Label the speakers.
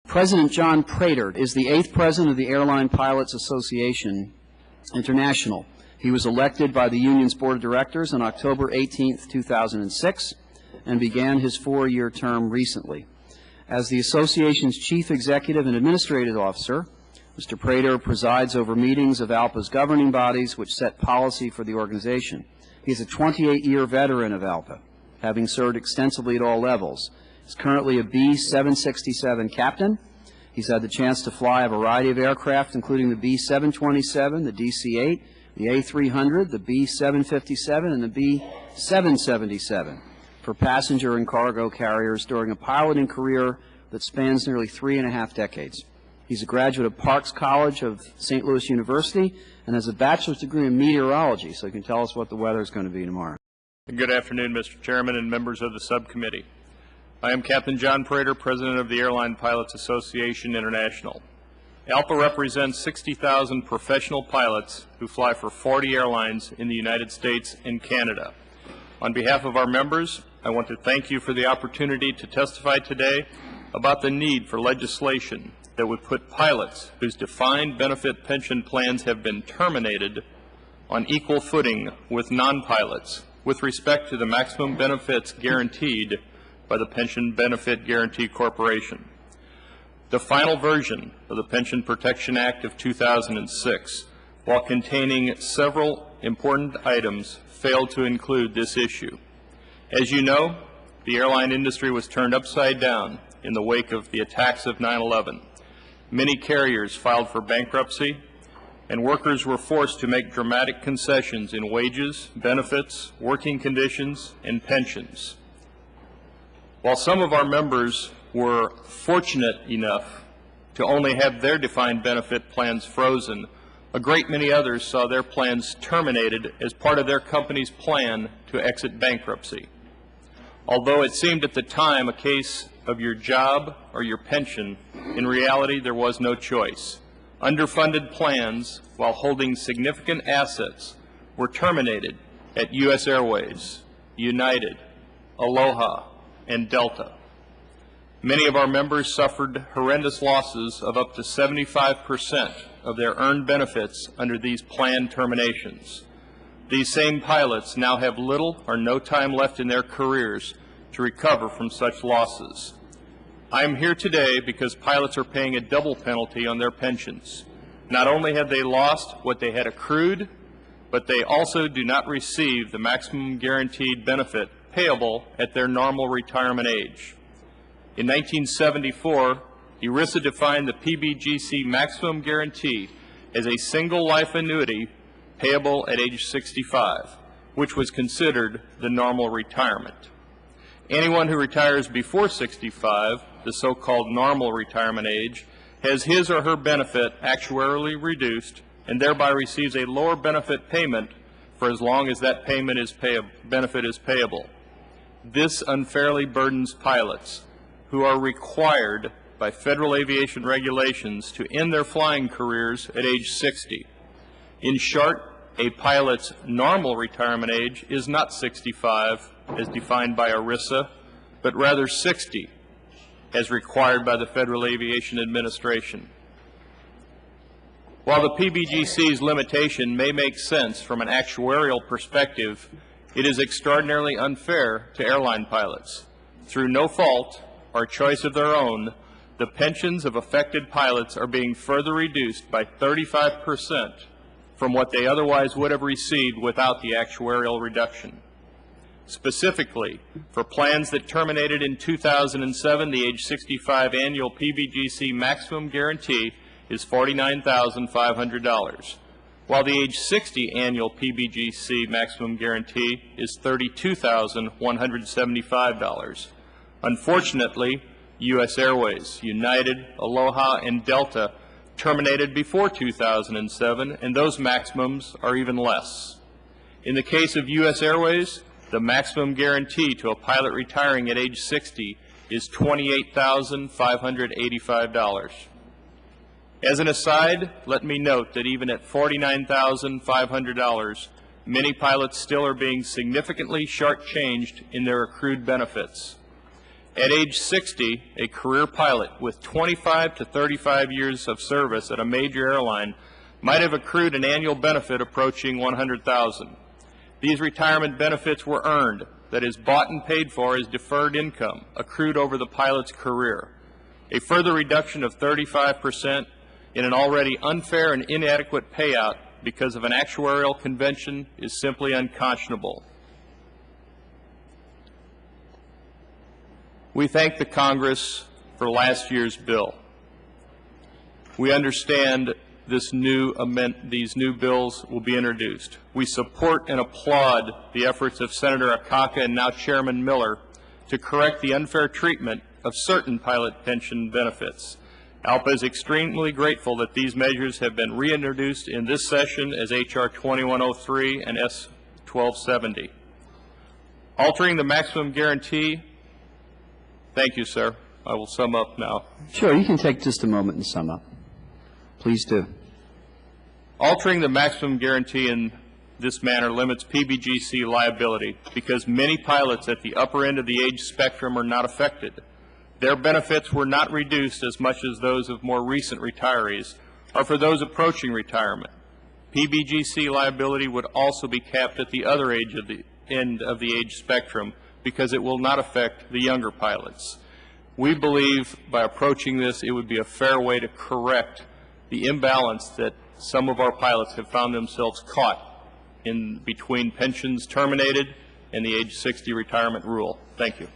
Speaker 1: President John Prater is the 8th president of the Airline Pilots Association International. He was elected by the union's board of directors on October 18, 2006, and began his 4-year term recently. As the association's chief executive and administrative officer, Mr. Prater presides over meetings of ALPA's governing bodies which set policy for the organization. He is a 28-year veteran of ALPA, having served extensively at all levels. He's currently a B-767 captain. He's had the chance to fly a variety of aircraft, including the B-727, the DC-8, the A-300, the B-757, and the B-777 for passenger and cargo carriers during a piloting career that spans nearly 3.5 decades. He's a graduate of Parks College of St. Louis University and has a bachelor's degree in meteorology, so he can tell us what the weather is going to be tomorrow.
Speaker 2: Good afternoon, Mr. Chairman and members of the subcommittee. I am Captain John Prater, President of the Airline Pilots Association International. ALPA represents 60,000 professional pilots who fly for 40 airlines in the United States and Canada. On behalf of our members, I want to thank you for the opportunity to testify today about the need for legislation that would put pilots whose defined benefit pension plans have been terminated on equal footing with non-pilots with respect to the maximum benefits guaranteed by the Pension Benefit Guaranty Corporation. The final version of the Pension Protection Act of 2006, while containing several important items, failed to include this issue. As you know, the airline industry was turned upside down in the wake of the attacks of 9/11. Many carriers filed for bankruptcy, and workers were forced to make dramatic concessions in wages, benefits, working conditions, and pensions. While some of our members were fortunate enough to only have their defined benefit plans frozen, a great many others saw their plans terminated as part of their company's plan to exit bankruptcy. Although it seemed at the time a case of your job or your pension, in reality there was no choice. Underfunded plans, while holding significant assets, were terminated at U.S. Airways, United, Aloha, and Delta. Many of our members suffered horrendous losses of up to 75% of their earned benefits under these planned terminations. These same pilots now have little or no time left in their careers to recover from such losses. I am here today because pilots are paying a double penalty on their pensions. Not only have they lost what they had accrued, but they also do not receive the maximum guaranteed benefit payable at their normal retirement age. In 1974, ERISA defined the PBGC maximum guarantee as a single life annuity payable at age 65, which was considered the normal retirement. Anyone who retires before 65, the so-called normal retirement age, has his or her benefit actuarially reduced and thereby receives a lower benefit payment for as long as that benefit is payable. This unfairly burdens pilots who are required by federal aviation regulations to end their flying careers at age 60. In short, a pilot's normal retirement age is not 65 as defined by ERISA, but rather 60 as required by the Federal Aviation Administration. While the PBGC's limitation may make sense from an actuarial perspective, it is extraordinarily unfair to airline pilots. Through no fault or choice of their own, the pensions of affected pilots are being further reduced by 35% from what they otherwise would have received without the actuarial reduction. Specifically, for plans that terminated in 2007, the age 65 annual PBGC maximum guarantee is $49,500, while the age 60 annual PBGC maximum guarantee is $32,175. Unfortunately, U.S. Airways, United, Aloha, and Delta terminated before 2007, and those maximums are even less. In the case of U.S. Airways, the maximum guarantee to a pilot retiring at age 60 is $28,585. As an aside, let me note that even at $49,500, many pilots still are being significantly shortchanged in their accrued benefits. At age 60, a career pilot with 25 to 35 years of service at a major airline might have accrued an annual benefit approaching $100,000. These retirement benefits were earned, that is, bought and paid for as deferred income, accrued over the pilot's career. A further reduction of 35% in an already unfair and inadequate payout because of an actuarial convention is simply unconscionable. We thank the Congress for last year's bill. We understand these new bills will be introduced. We support and applaud the efforts of Senator Akaka and now Chairman Miller to correct the unfair treatment of certain pilot pension benefits. ALPA is extremely grateful that these measures have been reintroduced in this session as H.R. 2103 and S. 1270. Altering the maximum guarantee. Thank you, sir. I will sum up now.
Speaker 1: Sure, you can take just a moment and sum up. Please do.
Speaker 2: Altering the maximum guarantee in this manner limits PBGC liability because many pilots at the upper end of the age spectrum are not affected. Their benefits were not reduced as much as those of more recent retirees or for those approaching retirement. PBGC liability would also be capped at the other end of the age spectrum because it will not affect the younger pilots. We believe by approaching this, it would be a fair way to correct the imbalance that some of our pilots have found themselves caught in between pensions terminated and the age 60 retirement rule. Thank you.